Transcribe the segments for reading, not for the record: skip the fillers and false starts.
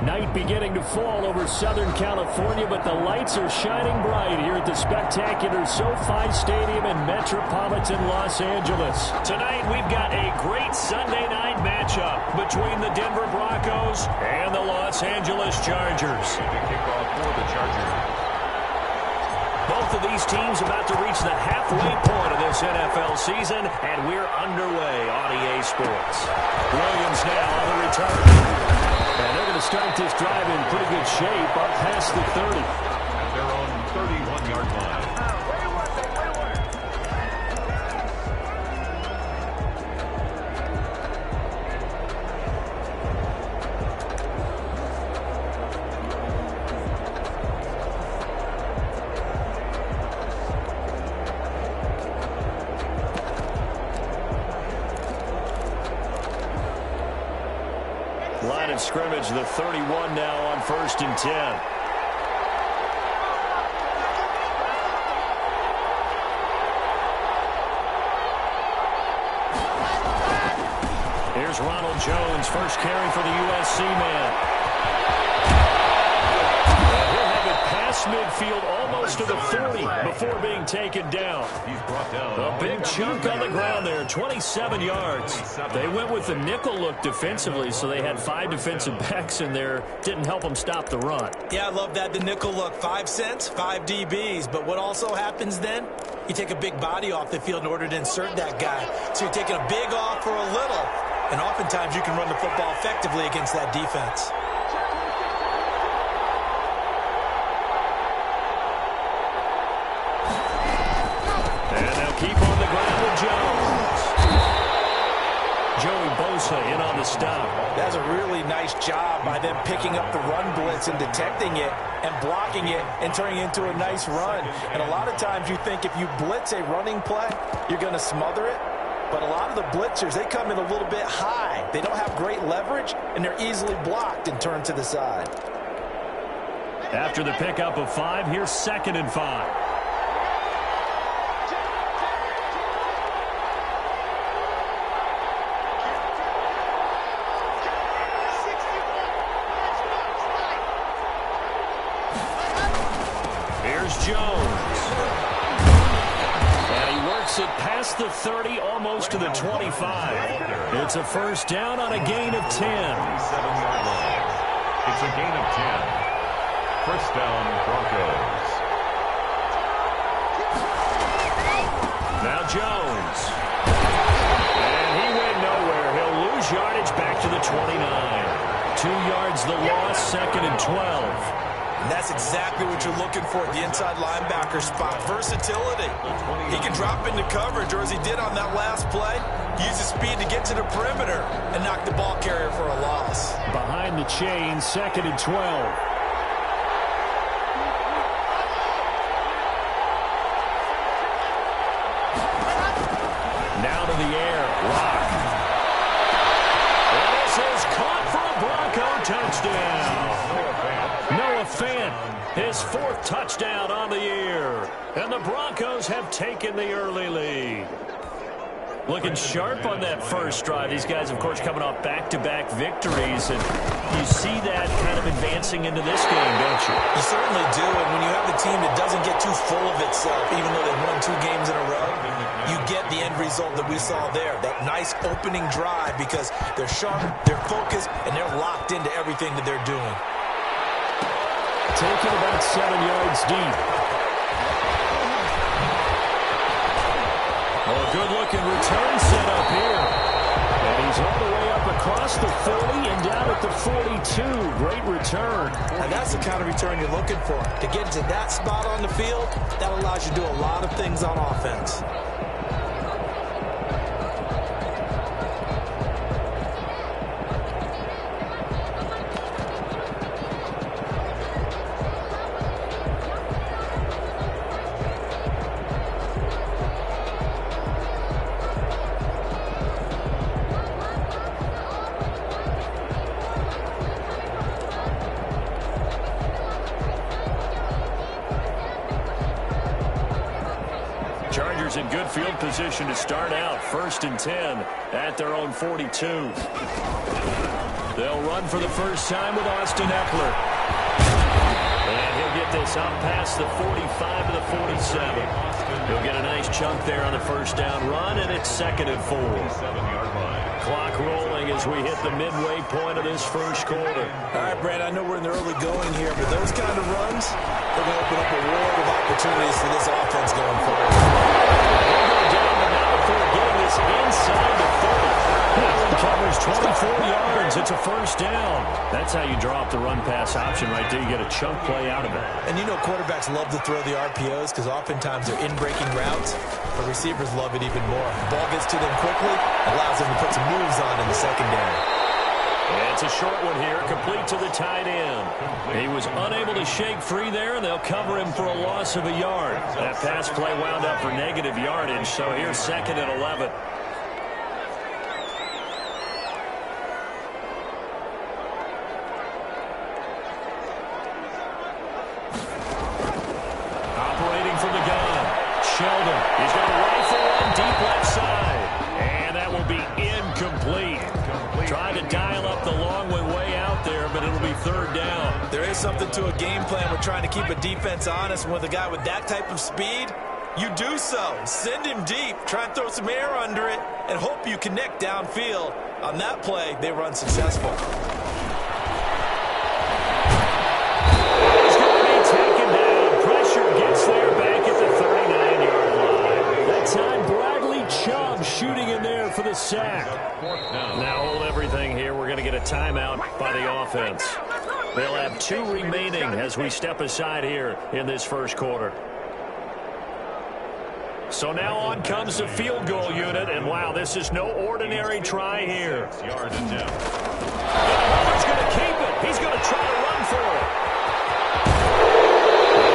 Night beginning to fall over Southern California, but the lights are shining bright here at the spectacular SoFi Stadium in metropolitan Los Angeles. Tonight, we've got a great Sunday night matchup between the Denver Broncos and the Los Angeles Chargers. Kickoff for the Chargers. Both of these teams about to reach the halfway point of this NFL season, and we're underway on EA Sports. Williams now on the return. And they're going to start this drive in pretty good shape up past the 30. At their own 31-yard line. Line of scrimmage, the 31 now on 1st and 10. Here's Ronald Jones, first carry for the USC man. He'll have it past midfield almost to the 40 before being taken down. He's brought down. A big chunk on the ground there, 27 yards. They went with the nickel look defensively, so they had 5 defensive backs in there. Didn't help them stop the run. Yeah, I love that, the nickel look. 5 cents, 5 DBs. But what also happens then? You take a big body off the field in order to insert that guy. So you're taking a big off for a little. And oftentimes you can run the football effectively against that defense. Keep on the ground with Jones. Joey Bosa in on the stop. That's a really nice job by them picking up the run blitz and detecting it and blocking it and turning it into a nice run. And a lot of times you think if you blitz a running play, you're going to smother it. But a lot of the blitzers, they come in a little bit high. They don't have great leverage, and they're easily blocked and turned to the side. After the pickup of 5, here's 2nd and 5. Jones. And he works it past the 30, almost to the 25. It's a first down on a gain of 10. 7-yard line. It's a gain of 10. First down, Broncos. Now Jones. And he went nowhere. He'll lose yardage back to the 29. 2 yards the loss, 2nd and 12. And that's exactly what you're looking for at the inside linebacker spot. Versatility. He can drop into coverage, or as he did on that last play, use his speed to get to the perimeter and knock the ball carrier for a loss. Behind the chain, 2nd and 12. Now to the air. Lock. And this is caught for a Bronco touchdown. Noah Fant, his 4th touchdown on the year. And the Broncos have taken the early lead. Looking sharp on that first drive. These guys, of course, coming off back-to-back victories. And you see that kind of advancing into this game, don't you? You certainly do. And when you have a team that doesn't get too full of itself, even though they've won 2 games in a row, you get the end result that we saw there. That nice opening drive because they're sharp, they're focused, and they're locked into everything that they're doing. Taken about 7 yards deep. A good-looking return set up here. And he's all the way up across the 40 and down at the 42. Great return. And that's the kind of return you're looking for. To get to that spot on the field, that allows you to do a lot of things on offense. Chargers in good field position to start out. 1st and 10 at their own 42. They'll run for the first time with Austin Eckler. And he'll get this up past the 45 to the 47. He'll get a nice chunk there on the first down run, and it's 2nd and 4. Clock rolling as we hit the midway point of this first quarter. All right, Brad, I know we're in the early going here, but those kind of runs, they're going to open up a world of opportunities for this offense going forward. They're going down, but now before getting this inside the 30. Allen covers 24 yards. It's a first down. That's how you draw up the run-pass option right there. You get a chunk play out of it. And you know quarterbacks love to throw the RPOs because oftentimes they're in-breaking routes, but receivers love it even more. The ball gets to them quickly, allows them to put some moves on in the secondary. It's a short one here, complete to the tight end. He was unable to shake free there, and they'll cover him for a loss of a yard. That pass play wound up for negative yardage, so here's 2nd and 11. Operating from the gun, Sheldon. He's got a rifle one deep left side, and that will be incomplete. Trying to dial up the long one way out there, but it'll be 3rd down. There is something to a game plan with trying to keep a defense honest. And with a guy with that type of speed, you do so. Send him deep, try and throw some air under it, and hope you connect downfield. On that play, they run successful. He's going to be taken down. Pressure gets there back at the 39-yard line. That time, Bradley Chubb shooting in there for the sack. Now hold everything here. We're going to get a timeout by the offense. They'll have 2 remaining as we step aside here in this first quarter. So now on comes the field goal unit, and wow, this is no ordinary try here. Yards and down. Miller's going to keep it. He's going to try to run for it.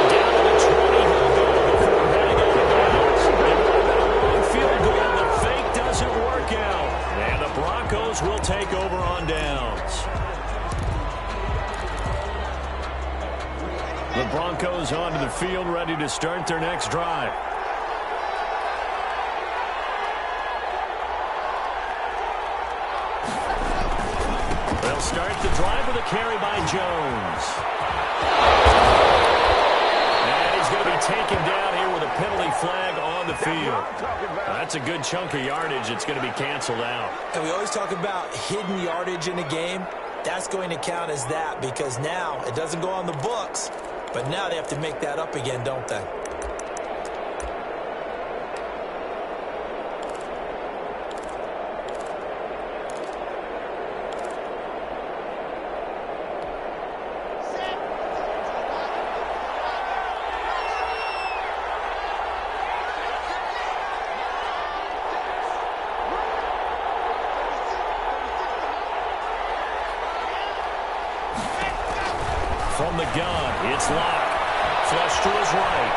Down to the 20, he'll go before heading out of bounds. It would have been a long field goal. The fake doesn't work out. And the Broncos will take over on downs. The Broncos onto the field, ready to start their next drive. They'll start the drive with a carry by Jones. And he's going to be taken down here with a penalty flag on the field. That's a good chunk of yardage. It's going to be canceled out. And we always talk about hidden yardage in a game. That's going to count as that because now it doesn't go on the books, but now they have to make that up again, don't they? From the gun, it's Locke. Flush to his right.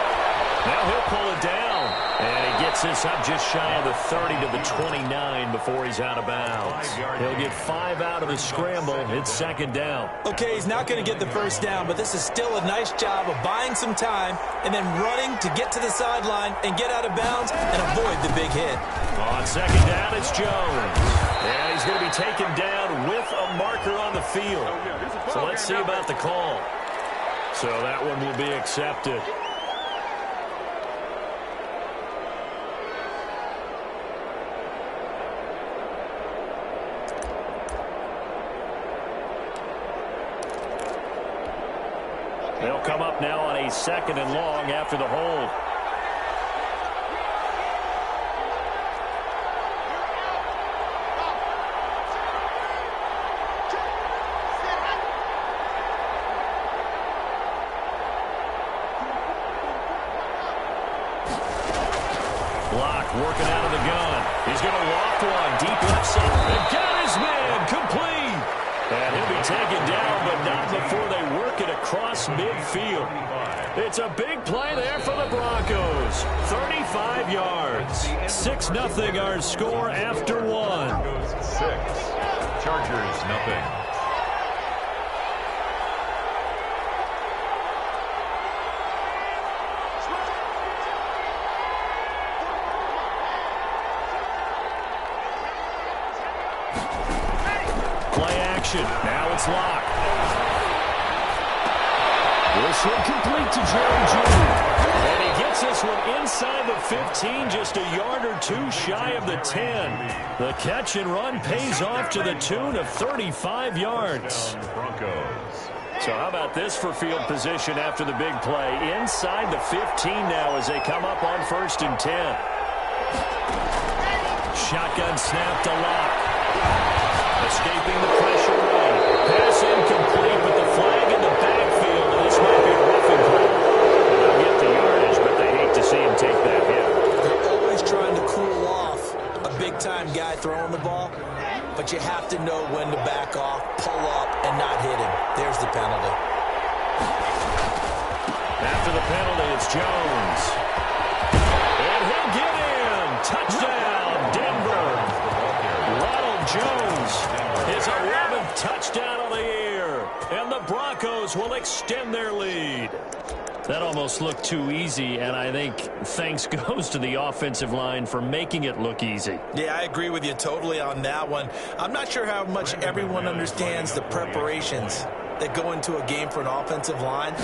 Now he'll pull it down. And he gets this up just shy of the 30 to the 29 before he's out of bounds. He'll get 5 out of the scramble. It's 2nd down. Okay, he's not going to get the first down, but this is still a nice job of buying some time and then running to get to the sideline and get out of bounds and avoid the big hit. On 2nd down, it's Jones. And he's going to be taken down with a marker on the field. So let's see about the call. So that one will be accepted. They'll come up now on a 2nd and long after the hold. Block working out of the gun. He's going to loft one deep left side. And got his man complete. And he'll be taken down, but not before they work it across midfield. It's a big play there for the Broncos. 35 yards. 6-0 our score after 1. 6. Chargers, nothing. possession. Now it's locked. This one complete to Jerry Jr. And he gets this one inside the 15, just a yard or two shy of the 10. The catch and run pays off to the tune of 35 yards. Broncos. So how about this for field position after the big play? Inside the 15 now as they come up on 1st and 10. Shotgun snap to Locke. Escaping the pressure right. Pass incomplete, but the flag in the backfield. And this might be a roughing play. They'll get the yardage, but they hate to see him take that hit. They're always trying to cool off a big-time guy throwing the ball, but you have to know when to back off, pull up, and not hit him. There's the penalty. After the penalty, it's Jones. And he'll get in. Touchdown, Denver. Ronald Jones, his 11th touchdown of the year. And the Broncos will extend their lead. That almost looked too easy, and I think thanks goes to the offensive line for making it look easy. Yeah, I agree with you totally on that one. I'm not sure how much everyone understands the preparations that go into a game for an offensive line,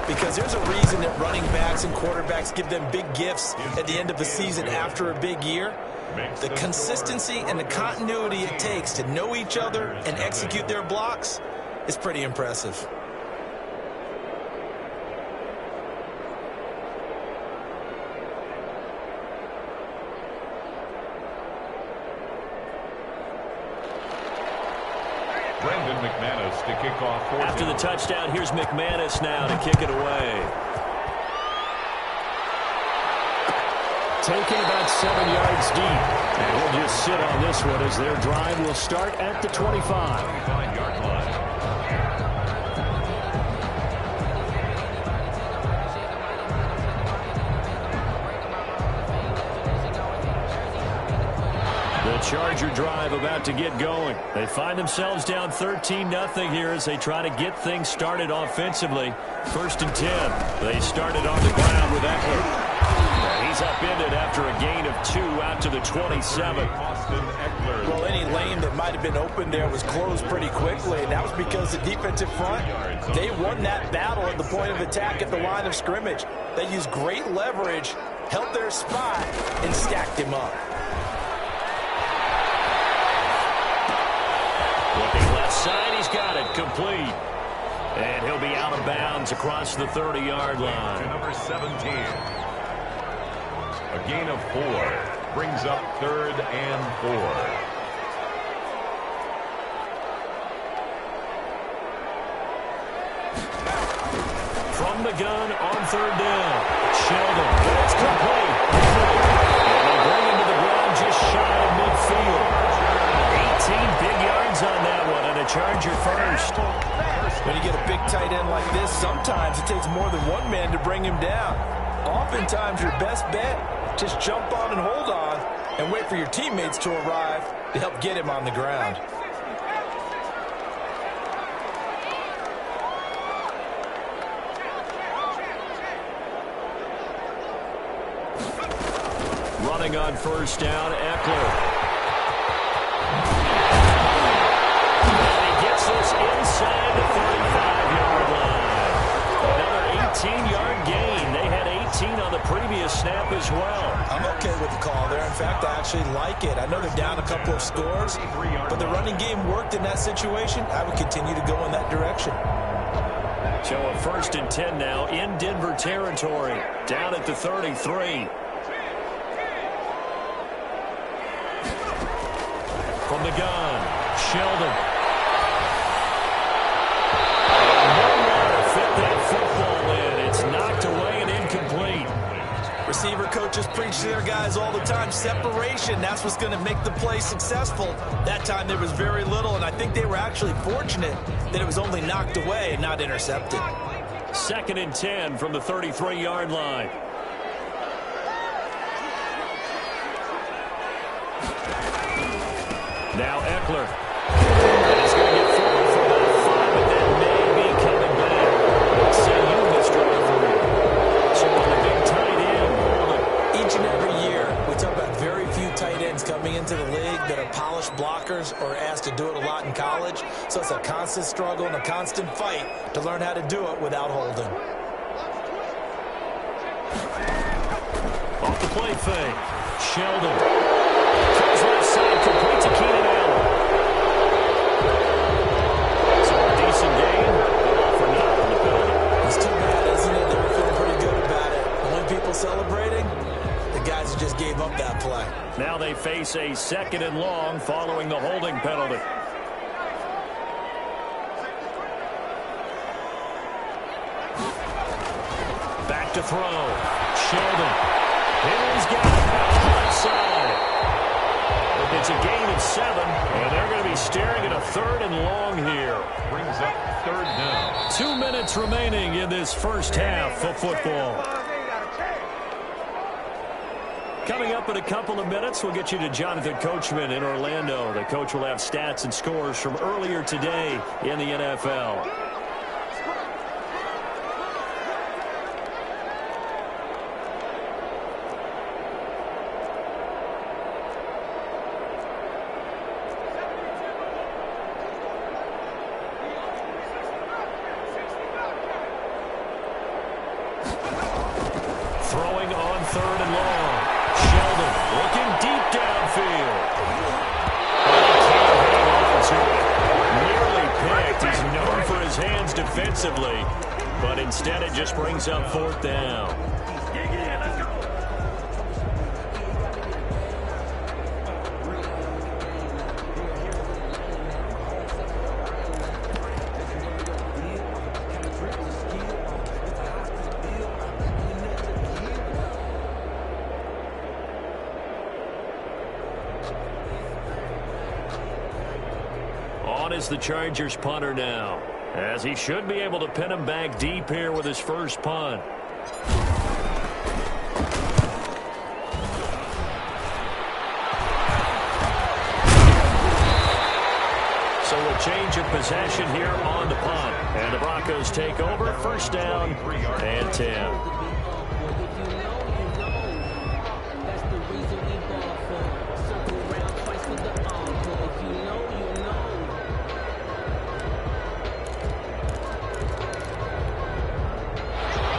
because there's a reason that running backs and quarterbacks give them big gifts at the end of a season after a big year. The consistency and the continuity it takes to know each other and execute their blocks is pretty impressive. To kick off. After the touchdown, here's McManus now to kick it away. Taken about 7 yards deep. And he'll just sit on this one as their drive will start at the 25. 25-yard line. Charger drive about to get going. They find themselves down 13-0 here as they try to get things started offensively. 1st and 10. They started on the ground with Eckler. He's upended after a gain of 2 out to the 27. Well, any lane that might have been open there was closed pretty quickly, and that was because the defensive front, they won that battle at the point of attack at the line of scrimmage. They used great leverage, held their spot, and stacked him up. Looking left side, he's got it complete. And he'll be out of bounds across the 30-yard line. To number 17. A gain of 4 brings up 3rd and 4. From the gun on 3rd down. Sheldon, it's complete. And they bring him to the ground just shy of midfield. 18 big yards on that one, and a Charger first. When you get a big tight end like this, sometimes it takes more than one man to bring him down. Oftentimes, your best bet, just jump on and hold on and wait for your teammates to arrive to help get him on the ground. Running on 1st down, Eckler. Inside the 35-yard line. Another 18-yard gain. They had 18 on the previous snap as well. I'm okay with the call there. In fact, I actually like it. I know they're down a couple of scores, but the running game worked in that situation. I would continue to go in that direction. So a 1st and 10 now in Denver territory. Down at the 33. From the gun, Sheldon. Receiver coaches preach to their guys all the time. Separation, that's what's going to make the play successful. That time there was very little, and I think they were actually fortunate that it was only knocked away and not intercepted. 2nd and 10 from the 33-yard line. Now Eckler. And he's going to get forward for about 5, but that may be coming back. See you, Mr. Referee. So on the big tight end. Each and every year, we talk about very few tight ends ends coming into the league that are polished blockers or asked to do it a lot in college. So it's a constant struggle and a constant fight to learn how to do it without holding. Off the play fake. Sheldon. Throws left side, completes to Keenan Allen. So a decent gain, but all for naught on the penalty. It's too bad, isn't it? They were feeling pretty good about it. And when people celebrating, the guys who just gave up that play. Now they face a 2nd and long following the holding penalty. Back to throw. Sheldon. Henry's got it out on the left side. It's a gain of 7, and they're going to be staring at a 3rd and long here. Brings up 3rd down. 2 minutes remaining in this first half of football. Coming up in a couple of minutes, we'll get you to Jonathan Coachman in Orlando. The coach will have stats and scores from earlier today in the NFL. Throwing on 3rd and long. Sheldon looking deep downfield. Nearly picked. He's known for his hands defensively, but instead it just brings up 4th down. Is the Chargers punter now, as he should be able to pin him back deep here with his first punt. So a change of possession here on the punt, and the Broncos take over. 1st down and 10.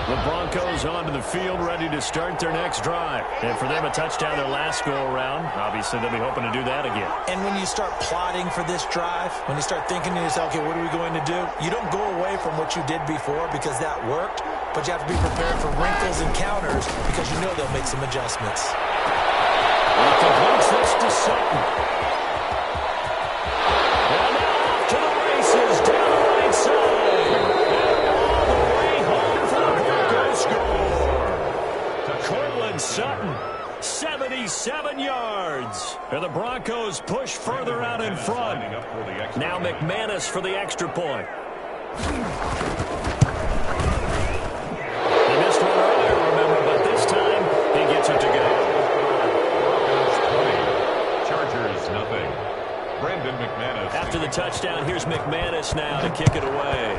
The Broncos onto the field, ready to start their next drive. And for them, a touchdown their last go-around. Obviously, they'll be hoping to do that again. And when you start plotting for this drive, when you start thinking to yourself, okay, what are we going to do? You don't go away from what you did before because that worked, but you have to be prepared for wrinkles and counters because you know they'll make some adjustments. He completes this to Sutton. And now off to the races, down the right side. And all the way home for the Broncos score. Cortland Sutton, 77 yards. And the Broncos push further out in front. Now McManus for the extra point. He missed one earlier, remember, but this time he gets it to go. Chargers, nothing. Brandon McManus. After the touchdown, here's McManus now to kick it away.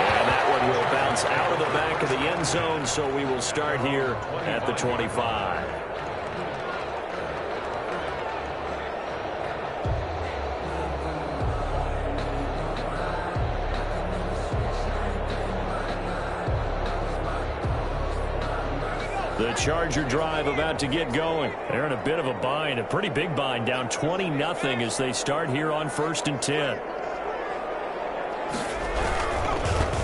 And that one will bounce out of the back of the end zone, so we will start here at the 25. The Charger drive about to get going. They're in a bit of a bind, a pretty big bind, down 20-0 as they start here on 1st and 10.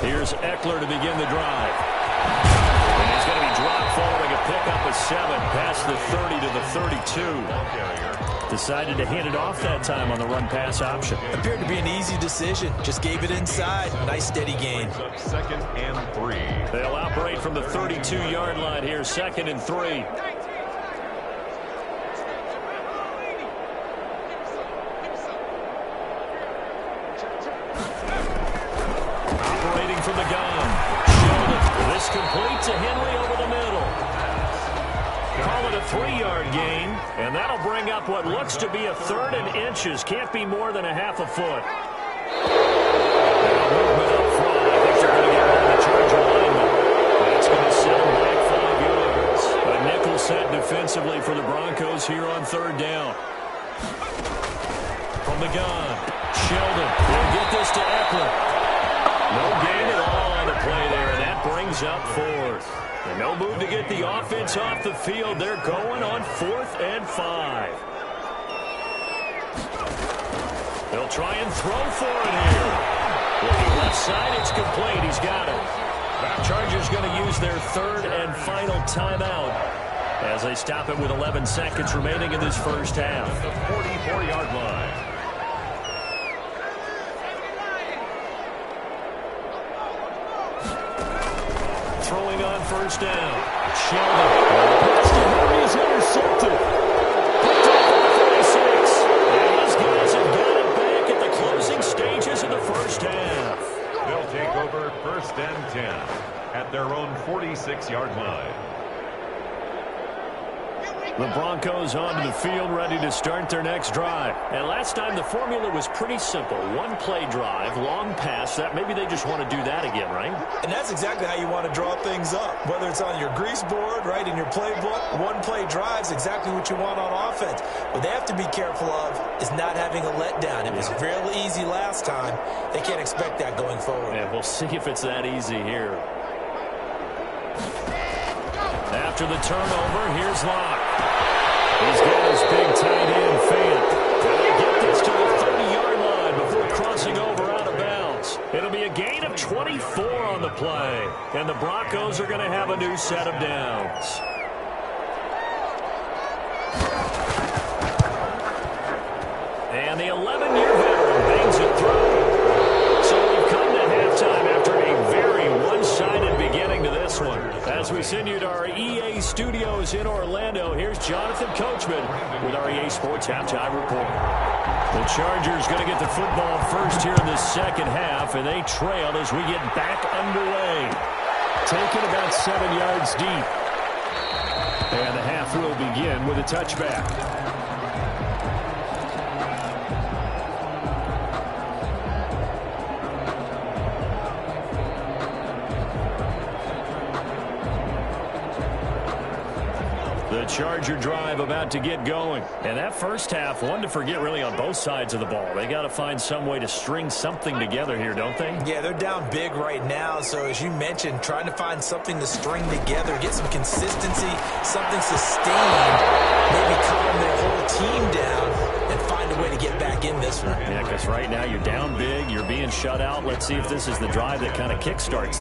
Here's Eckler to begin the drive. And he's going to be dropped following a pickup of 7 past the 30 to the 32. Decided to hand it off that time on the run-pass option. Appeared to be an easy decision. Just gave it inside. Nice steady gain. 2nd and 3. They'll operate from the 32-yard line here, 2nd and 3. Operating from the gun. Sheldon. This complete to Henry over the middle. Call it a 3-yard gain, and that'll bring up what looks to be a 3rd and inches. Can't be more than a half a foot. Movement up front. I think they're going to get rid of the Charger lineman. That's going to set them back 5 yards. set defensively for the Broncos here on third down. From the gun, Sheldon will get this to Eckler. No gain at all on the play there, and that brings up fourth. And no move to get the offense off the field. They're going on 4th and 5. They'll try and throw for it here. Looking left side, it's complete. He's got it. Chargers going to use their third and final timeout as they stop it with 11 seconds remaining in this first half. The 44-yard line. Throwing on first down. Sheldon. Pass to Henry is intercepted. Picked up for 46. And these guys have got it back at the closing stages of the first half. They'll take over 1st and 10 at their own 46-yard line. The Broncos onto the field, ready to start their next drive. And last time the formula was pretty simple. One-play drive, long pass. That maybe they just want to do that again, right? And that's exactly how you want to draw things up. Whether it's on your grease board, right, in your playbook, one-play drive's exactly what you want on offense. What they have to be careful of is not having a letdown. It was fairly easy last time. They can't expect that going forward. And we'll see if it's that easy here. After the turnover, here's Locke. He's got his big tight end Fant. And they get this to the 30-yard line before crossing over out of bounds. It'll be a gain of 24 on the play. And the Broncos are going to have a new set of downs. And the 11-year veteran bangs it through. So we've come to halftime after a very one-sided beginning to this one. As we send you to our EA studios in Orlando, here's Jonathan Coachman with our EA Sports Halftime Report. The Chargers going to get the football first here in the second half, and they trail as we get back underway. Taken about 7 yards deep. And the half will begin with a touchback. Charger drive about to get going. And that first half, one to forget really on both sides of the ball. They got to find some way to string something together here, don't they? Yeah, they're down big right now. So as you mentioned, trying to find something to string together, get some consistency, something sustained, maybe calm their whole team down and find a way to get back in this one. Yeah, because right now you're down big, you're being shut out. Let's see if this is the drive that kind of kickstarts.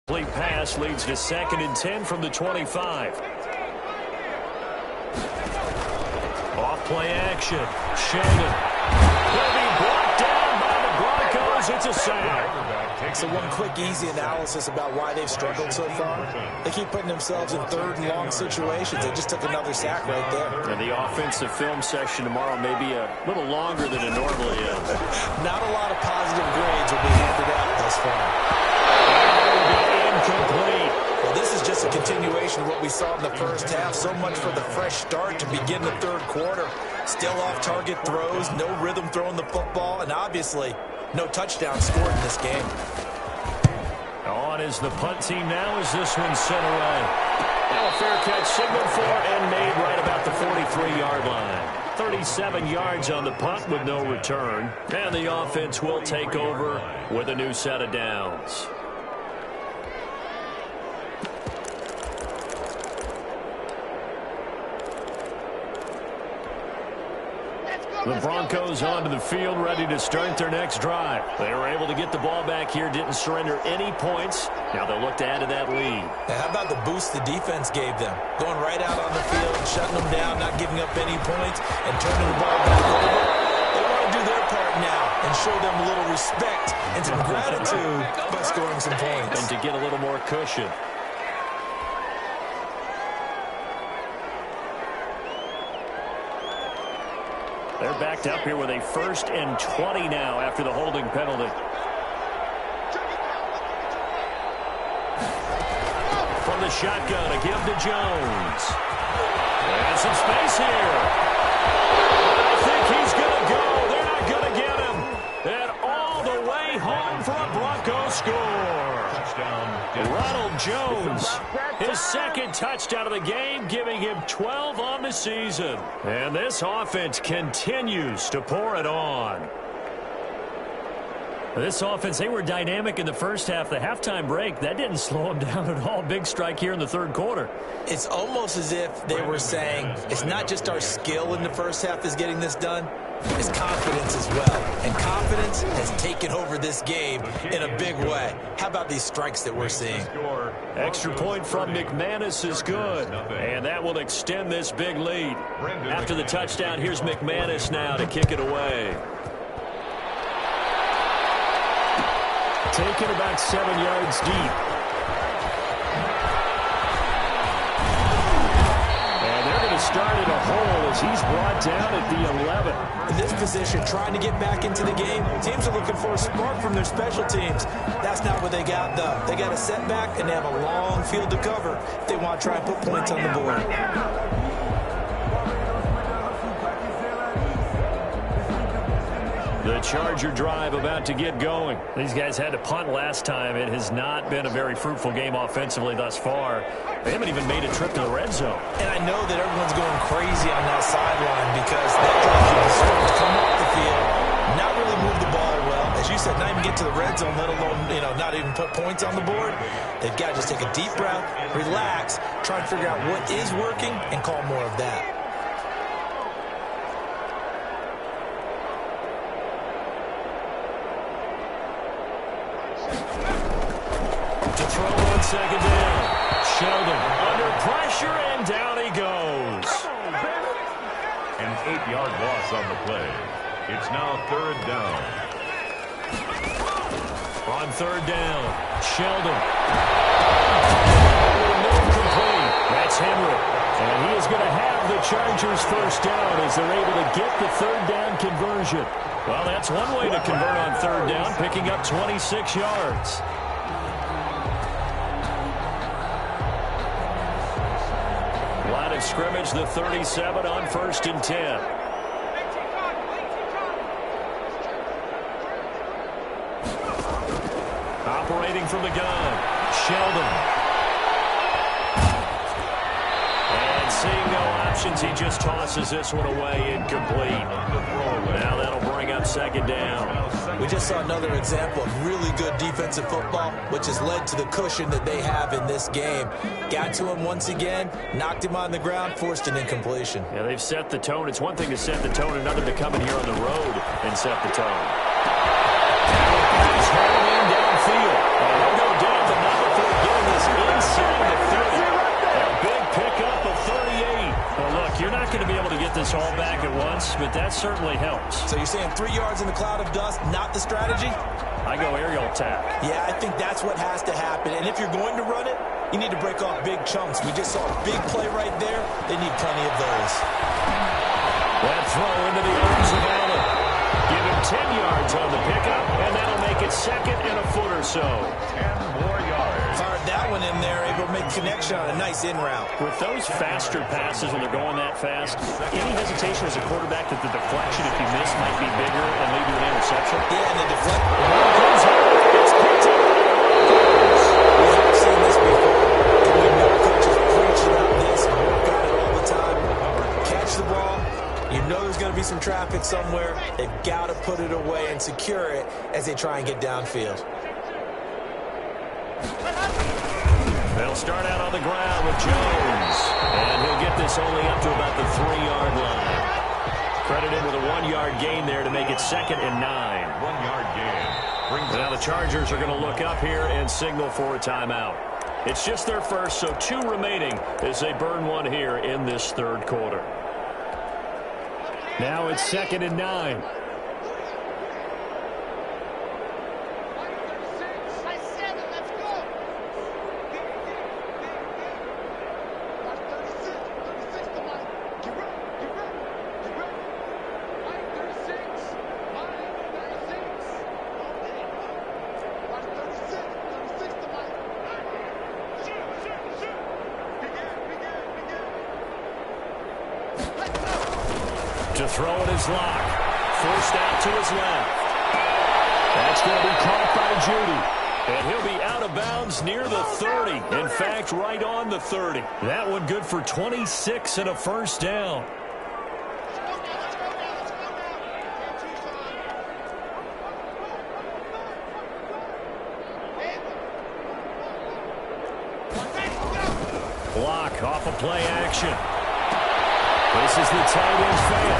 Complete pass leads to 2nd and 10 from the 25. Off play action. Sheldon. Will be brought down by the Broncos. It's a sack. So one quick, easy analysis about why they've struggled so far. They keep putting themselves in 3rd and long situations. They just took another sack right there. And the offensive film session tomorrow may be a little longer than it normally is. Not a lot of positive grades will be handed out thus far. Incomplete. Well, this is just a continuation of what we saw in the first half. So much for the fresh start to begin the 3rd quarter. Still off-target throws, no rhythm throwing the football, and obviously no touchdown scored in this game. On is the punt team now as this one sent away. Now a fair catch signaled for and made right about the 43-yard line. 37 yards on the punt with no return. And the offense will take over with a new set of downs. The Broncos onto the field, ready to start their next drive. They were able to get the ball back here, didn't surrender any points. Now they'll look to add to that lead. And how about the boost the defense gave them? Going right out on the field, shutting them down, not giving up any points, and turning the ball back over. They want to do their part now and show them a little respect and some gratitude by scoring some points. And to get a little more cushion. They're backed up here with a 1st and 20 now after the holding penalty. From the shotgun, a give to Jones. And some space here. I think he's going to go. They're not going to get him. And all the way home for a Broncos score. Touchdown. Ronald Jones. His second touchdown of the game, giving him 12 on the season. And this offense continues to pour it on. This offense, they were dynamic in the first half. The halftime break, that didn't slow them down at all. Big strike here in the third quarter. It's almost as if they were saying, it's not just our skill in the first half that's getting this done, it's confidence as well. And confidence has taken over this game in a big way. How about these strikes that we're seeing? Extra point from McManus is good. And that will extend this big lead. After the touchdown, here's McManus now to kick it away. Taken about 7 yards deep. And they're going to start in a hole as he's brought down at the 11. In this position, trying to get back into the game, teams are looking for a spark from their special teams. That's not what they got, though. They got a setback, and they have a long field to cover if they want to try and put points on the board. The Charger drive about to get going. These guys had to punt last time. It has not been a very fruitful game offensively thus far. They haven't even made a trip to the red zone. And I know that everyone's going crazy on that sideline because that drives you to start to come off the field, not really move the ball well. As you said, not even get to the red zone, let alone, not even put points on the board. They've got to just take a deep breath, relax, try and figure out what is working, and call more of that. Second down. Sheldon under pressure, and down he goes. An 8-yard loss on the play. It's now third down. On third down, Sheldon. Incomplete. That's Henry. And he is going to have the Chargers first down as they're able to get the third down conversion. Well, that's one way to convert on third down, picking up 26 yards. Line of scrimmage, the 37 on 1st and 10. Operating from the gun, Sheldon. And seeing no options, he just tosses this one away, incomplete. Now that'll bring up second down. We just saw another example of really good defensive football, which has led to the cushion that they have in this game. Got to him once again, knocked him on the ground, forced an incompletion. Yeah, they've set the tone. It's one thing to set the tone, another to come in here on the road and set the tone. He's hauling in downfield. And he'll go down the number for getting this inside the 30. A big pickup of 38. Well, look, you're not going to be able to get this all back at once, but that certainly helps. So you're saying 3 yards in the cloud of dust, not the strategy? I go aerial attack. Yeah, I think that's what has to happen. And if you're going to run it, you need to break off big chunks. We just saw a big play right there. They need plenty of those. That throw into the arms of Allen. Give him 10 yards on the pickup, and that'll make it second and a foot or so. 10 more yards. Fired that one in there, able to make connection on a nice in route. With those faster passes when they're going that fast, any hesitation as a quarterback that the deflection, if you miss, might be bigger and lead to an interception. Yeah, and the deflection. It's picked up. We've seen this before. And we know coaches preach about this and work on it all the time. Catch the ball. You know there's going to be some traffic somewhere. They've got to put it away and secure it as they try and get downfield. They'll start out on the ground with Jones. And he'll get this only up to about the 3-yard line. Credited with a 1-yard gain there to make it second and 9. 1-yard gain. Now the Chargers are going to look up here and signal for a timeout. It's just their first, so 2 remaining as they burn one here in this third quarter. Now it's second and 9. To throw it is Locke. Forced out to his left. That's going to be caught by Judy. And he'll be out of bounds near the 30. In fact, right on the 30. That one good for 26 and a first down. Block off of play action. This is the tight end fan.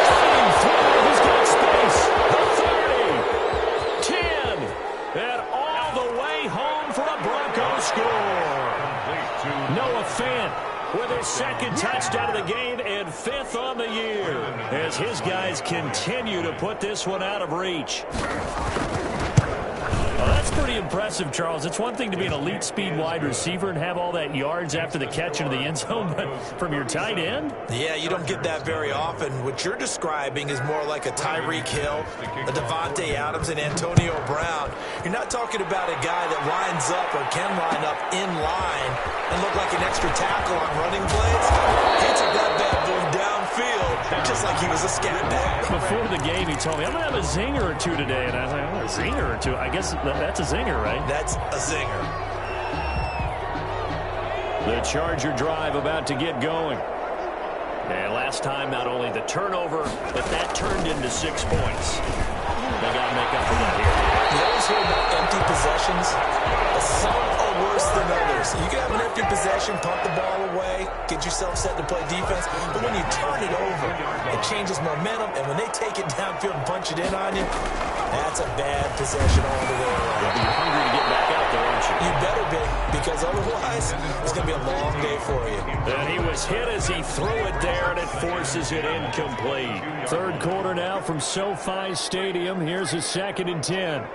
Fighting through. He's got space. The 30. 10. And all the way home for a Broncos score. Noah Fant with his second touchdown of the game and 5th on the year as his guys continue to put this one out of reach. That's pretty impressive, Charles. It's one thing to be an elite speed wide receiver and have all that yards after the catch into the end zone, but from your tight end? Yeah, you don't get that very often. What you're describing is more like a Tyreek Hill, a Devontae Adams, and Antonio Brown. You're not talking about a guy that lines up or can line up in line and look like an extra tackle on running plays. He took that bad boy downfield just like he was a scat back. Before the game, he told me, I'm going to have a zinger or two today. And I was like, oh, a zinger or two? I guess that's a zinger, right? That's a zinger. The Charger drive about to get going. And last time, not only the turnover, but that turned into 6 points. They got to make up for that here. You always hear about empty possessions, but some are worse than others. You can have an empty possession, punt the ball away, get yourself set to play defense, but when you turn it over, it changes momentum, and when they take it downfield and punch it in on you, that's a bad possession all the way around. You'll be hungry to get back out there, aren't you? You better be, because otherwise, it's going to be a long day for you. And he was hit as he threw it there, and it forces it incomplete. Third quarter now from SoFi Stadium. Here's a 2nd and 10.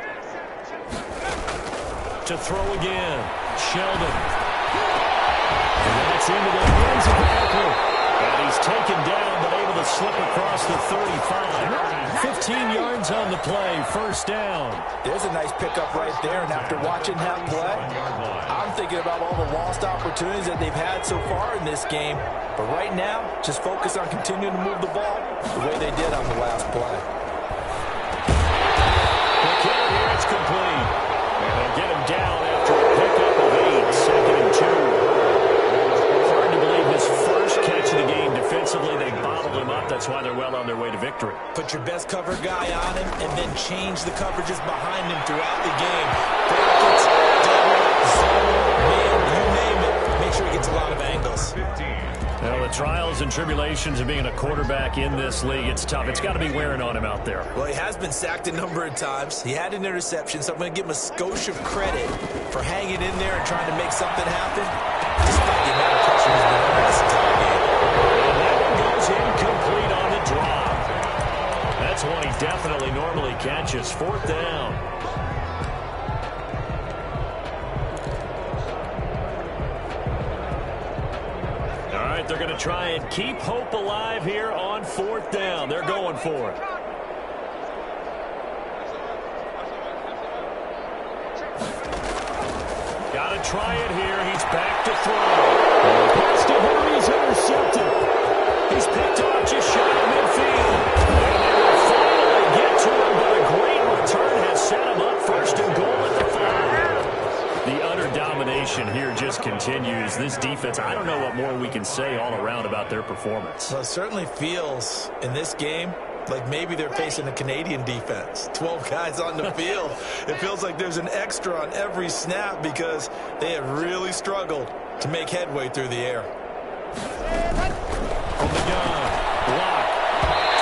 To throw again. Sheldon. And that's into the hands of Eckler. And he's taken down, but able to slip across the 35. 15 yards on the play. First down. There's a nice pickup right there, and after watching that play, I'm thinking about all the lost opportunities that they've had so far in this game. But right now, just focus on continuing to move the ball the way they did on the last play. The kick here, it's complete. And they'll get him down after a pickup of 8. 2nd and 2. Hard to believe his first catch of the game defensively. They bottled him up. That's why they're well on their way to victory. Put your best cover guy on him and then change the coverages behind him throughout the game. Brackets, double, zone, man, you name it. Make sure he gets a lot of angles. 15. Well, the trials and tribulations of being a quarterback in this league, it's tough. It's got to be wearing on him out there. Well, he has been sacked a number of times. He had an interception, so I'm going to give him a skosh of credit for hanging in there and trying to make something happen, despite the amount of pressure he's been under this entire game. And that one goes incomplete on the drop. That's one he definitely normally catches. 4th down. They're going to try and keep hope alive here on 4th down. They're going for it. Got to try it here. He's back to throw. Pass to him. He's intercepted. He's picked off just shy of midfield. And they will finally get to him, but a great return has set him up 1st and goal at the 5. The utter domination here just continues. This defense, I don't know what more we can say all around about their performance. Well, it certainly feels in this game like maybe they're facing a Canadian defense. 12 guys on the field. It feels like there's an extra on every snap because they have really struggled to make headway through the air. From the gun, block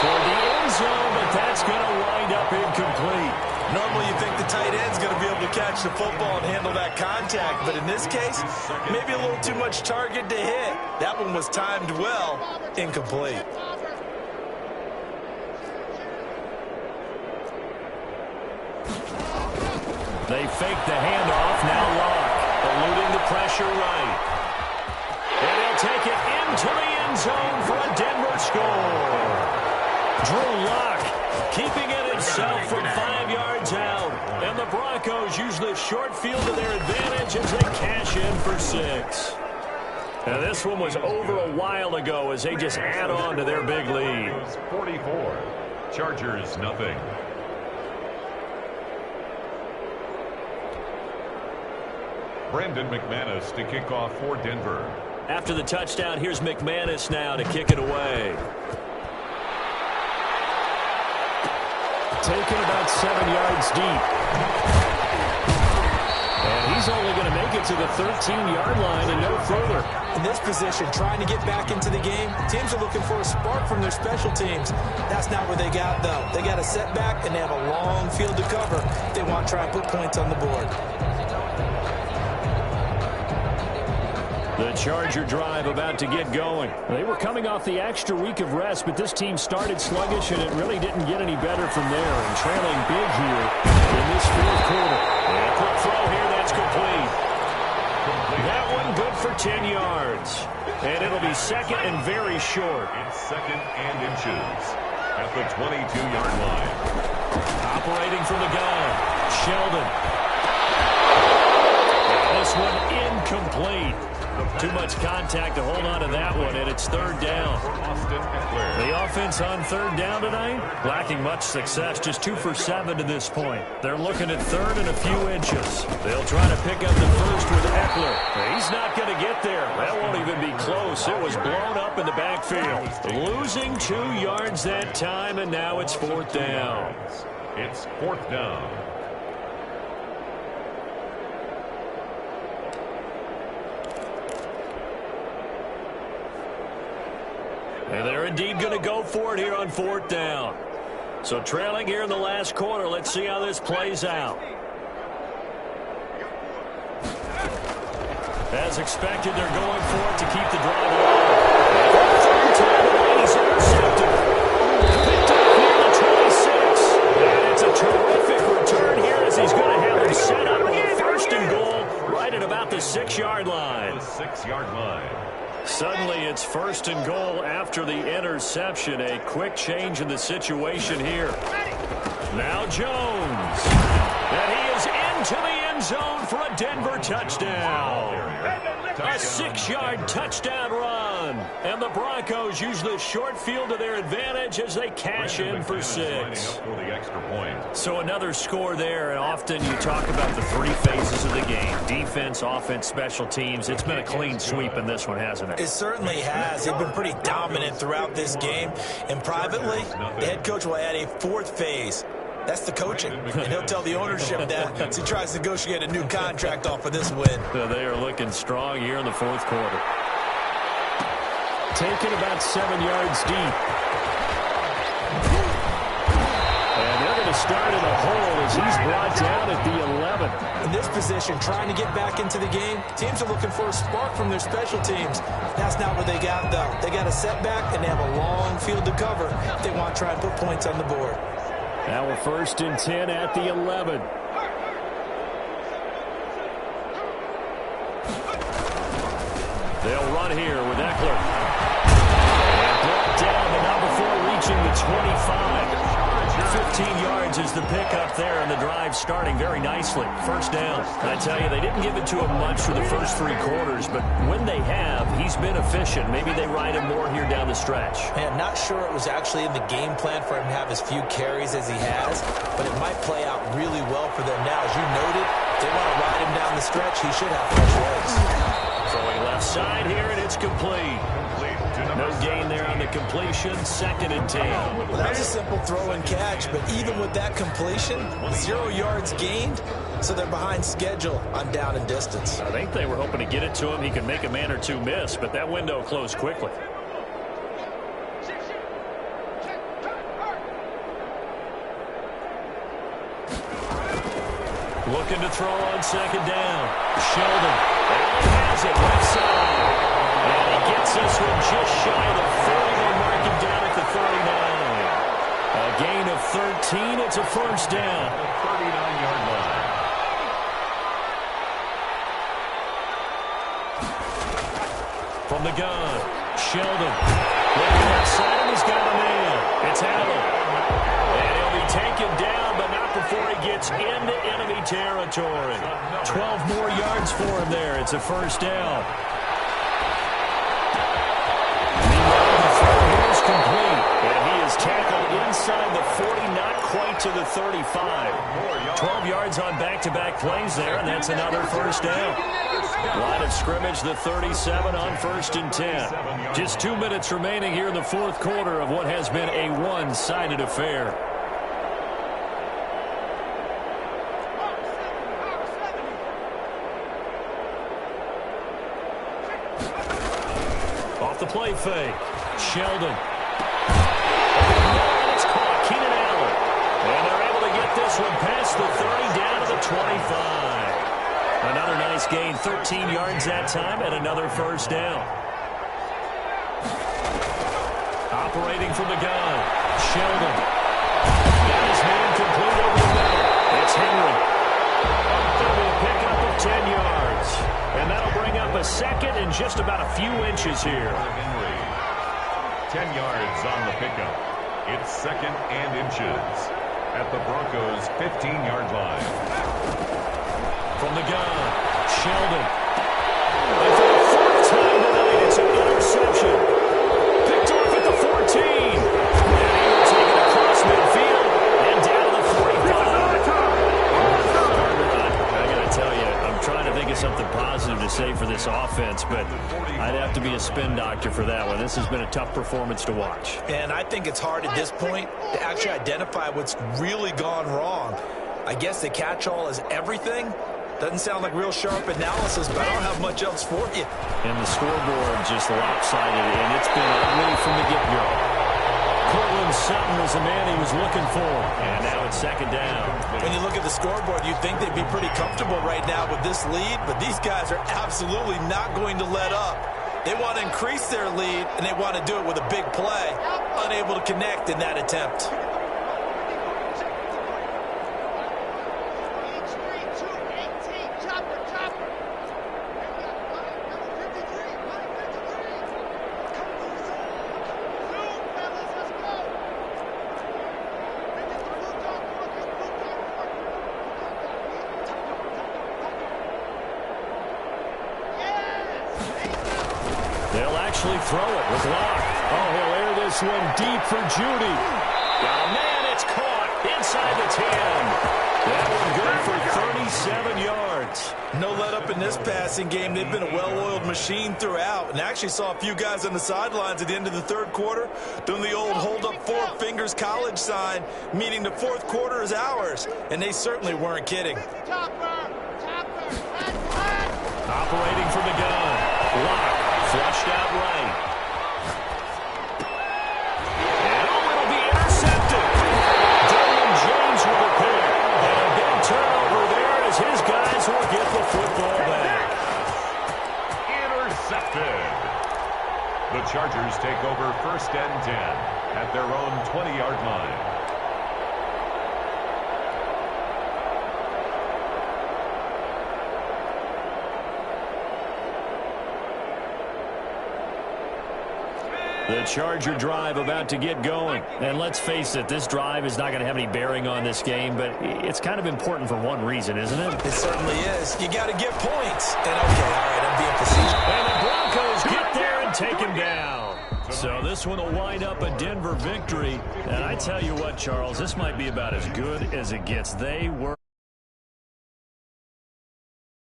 toward the end zone, but that's going to wind up incomplete. Normally you think the tight end's going to be able to catch the football and handle that contact, but in this case, maybe a little too much target to hit. That one was timed well, incomplete. They fake the handoff, now Locke, eluding the pressure right. And he'll take it into the end zone for a Denver score. Drew Locke keeping it himself from 5 yards out. And the Broncos use the short field to their advantage as they cash in for 6. Now this one was over a while ago as they just add on to their big lead. 44. Chargers, nothing. Brandon McManus to kick off for Denver. After the touchdown, here's McManus now to kick it away. Taken about 7 yards deep. And he's only going to make it to the 13-yard line and no further. In this position, trying to get back into the game, teams are looking for a spark from their special teams. That's not what they got, though. They got a setback, and they have a long field to cover. They want to try and put points on the board. The Charger drive about to get going. They were coming off the extra week of rest, but this team started sluggish, and it really didn't get any better from there. And trailing big here in this fourth quarter. And a quick throw here, that's complete. That one good for 10 yards. And it'll be second and very short. It's second and inches at the 22-yard line. Operating from the gun, Sheldon. This one incomplete. Too much contact to hold on to that one, and it's third down. The offense on third down tonight, lacking much success, just 2 for 7 to this point. They're looking at third and a few inches. They'll try to pick up the first with Eckler. He's not going to get there. That won't even be close. It was blown up in the backfield. Losing 2 yards that time, and now it's fourth down. It's fourth down. And they're indeed going to go for it here on fourth down. So trailing here in the last quarter. Let's see how this plays out. As expected, they're going for it to keep the drive alive. Third time tonight, he's intercepted. Picked up near the 26. And it's a terrific return here as he's going to have him set up on a first and goal right at about the 6-yard line. The 6-yard line. Suddenly, it's first and goal after the interception. A quick change in the situation here. Now Jones. And he is into the end zone for a Denver touchdown. A 6-yard touchdown run. And the Broncos use the short field to their advantage as they cash in for 6. So another score there, and often you talk about the 3 phases of the game. Defense, offense, special teams. It's been a clean sweep in this one, hasn't it? It certainly has. They've been pretty dominant throughout this game. And privately, the head coach will add a 4th phase. That's the coaching. And he'll tell the ownership that as he tries to negotiate a new contract off of this win. They are looking strong here in the fourth quarter. Taken about 7 yards deep. And they're going to start in a hole as he's brought down at the 11. In this position, trying to get back into the game, teams are looking for a spark from their special teams. That's not what they got, though. They got a setback, and they have a long field to cover if they want to try and put points on the board. Now we're first and 10 at the 11. They'll run here with Eckler. And brought down, but not before reaching the 25. 15 yards is the pickup there, and the drive starting very nicely. First down. I tell you, they didn't give it to him much for the first 3 quarters, but when they have, he's been efficient. Maybe they ride him more here down the stretch. Man, not sure it was actually in the game plan for him to have as few carries as he has, but it might play out really well for them now. As you noted, they want to ride him down the stretch. He should have fresh legs. Throwing left side here, and it's complete. No gain there on the completion. Second and 10. Well, that was a simple throw and catch, but even with that completion, 0 yards gained, so they're behind schedule on down and distance. I think they were hoping to get it to him. He could make a man or two miss, but that window closed quickly. Looking to throw on second down. Sheldon. And he has it left side. And he gets this one just shy of the 40. They mark him down at the 39. A gain of 13. It's a first down. 39-yard line. From the gun, Sheldon. Looking left side, and he's got a man. It's Allen. And he'll be taken down, but not before he gets into enemy territory. 12 more yards for him there. It's a first down. Meanwhile, the throw here is complete. And he is tackled inside the 40, not quite to the 35. 12 yards on back-to-back plays there, and that's another first down. Line of scrimmage, the 37 on 1st and 10. Just 2 minutes remaining here in the fourth quarter of what has been a one-sided affair. Off the play fake. Sheldon. And it's caught. Keenan Allen. And they're able to get this one past the 30 down to the 25. Another nice gain. 13 yards that time and another first down. Operating from the gun. Sheldon. Got his man complete over the middle. It's Henry. That'll be a pickup of 10 yards. And that'll bring up a second and just about a few inches here. 10 yards on the pickup. It's second and inches at the Broncos' 15-yard line. From the gun, Sheldon. And for the fourth time tonight, it's an interception. Picked off at the 14. And he will take it across midfield and down to the 45. I got to tell you, I'm trying to think of something positive to say for this offense, but I'd have to be a spin doctor for that one. This has been a tough performance to watch. And I think it's hard at this point to actually identify what's really gone wrong. I guess the catch-all is everything. Doesn't sound like real sharp analysis, but I don't have much else for you. And the scoreboard just lopsided, and it's been ugly from the get-go. Cortland Sutton was the man he was looking for. And now it's second down. When you look at the scoreboard, you'd think they'd be pretty comfortable right now with this lead, but these guys are absolutely not going to let up. They want to increase their lead, and they want to do it with a big play. Unable to connect in that attempt. Throw it with Locke. Oh, he'll air this one deep for Judy. Oh, man, it's caught inside the 10. That one good for 37 yards. No let up in this passing game. They've been a well-oiled machine throughout, and actually saw a few guys on the sidelines at the end of the third quarter doing the old hold up four fingers college sign, meaning the fourth quarter is ours, and they certainly weren't kidding. Operating from the gun. Locke. Flushed out right. And oh, it'll be intercepted. Damian James with a pick. And a big turnover there as his guys will get the football back. Intercepted. The Chargers take over 1st and 10 at their own 20-yard line. The Charger drive about to get going. And let's face it, this drive is not going to have any bearing on this game, but it's kind of important for one reason, isn't it? It certainly is. You got to get points. And okay, all right, I'm being facetious. And the Broncos get there and take him down. So this one will wind up a Denver victory. And I tell you what, Charles, this might be about as good as it gets. They were